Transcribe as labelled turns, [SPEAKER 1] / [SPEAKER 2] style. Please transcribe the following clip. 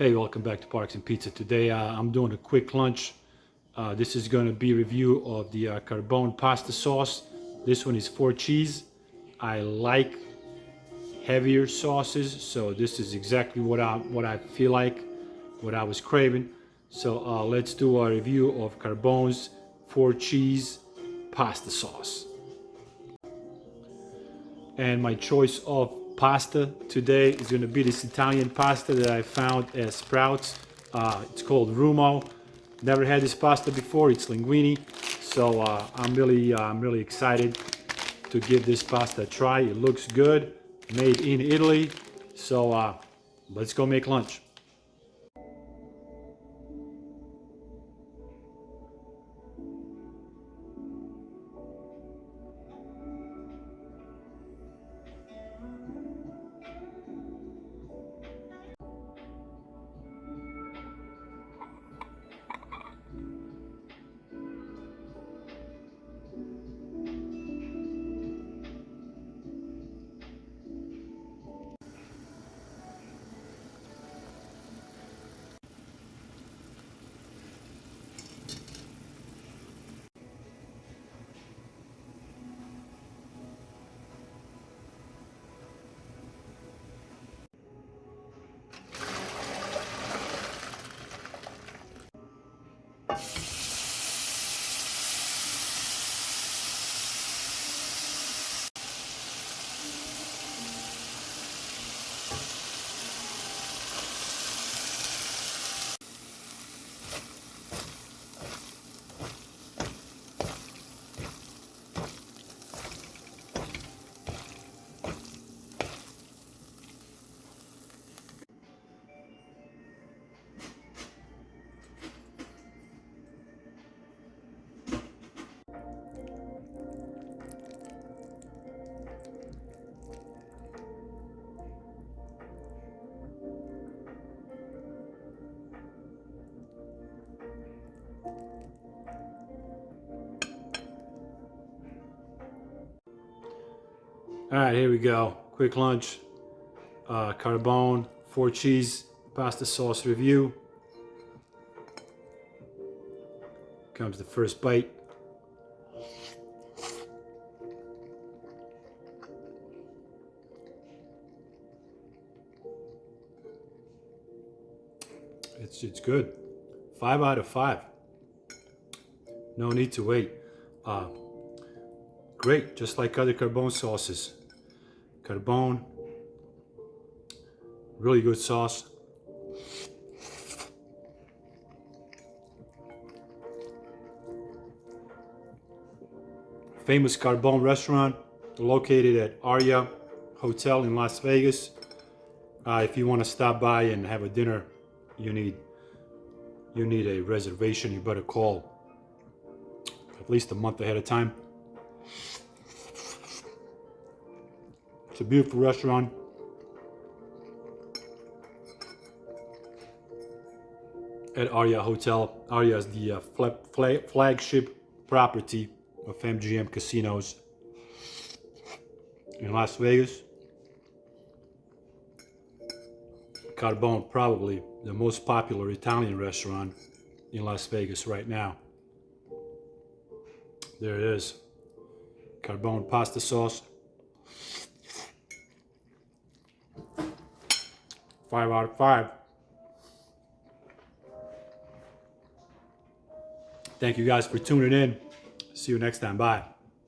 [SPEAKER 1] Hey, welcome back to Parks and Pizza. Today I'm doing a quick lunch. This is going to be a review of the Carbone pasta sauce. This one is 4 cheese. I like heavier sauces, so this is exactly what I feel like, what I was craving. So let's do a review of Carbone's 4 cheese pasta sauce. And my choice of pasta today is going to be this Italian pasta that I found at Sprouts. It's called Rumo. Never had this pasta before. It's linguine, so I'm really excited to give this pasta a try. It looks good, made in Italy. So let's go make lunch. All right, here we go. Quick lunch. Carbone 4 cheese pasta sauce review. Comes the first bite. It's good. 5 out of 5. No need to wait. Great, just like other Carbone sauces. Carbone, really good sauce. Famous Carbone restaurant located at Aria Hotel in Las Vegas. If you want to stop by and have a dinner, you need a reservation. You better call at least a month ahead of time. It's a beautiful restaurant. At Aria Hotel. Aria is the flagship property of MGM Casinos in Las Vegas. Carbone, probably the most popular Italian restaurant in Las Vegas right now. There it is. Carbone pasta sauce. 5 out of 5. Thank you guys for tuning in. See you next time. Bye.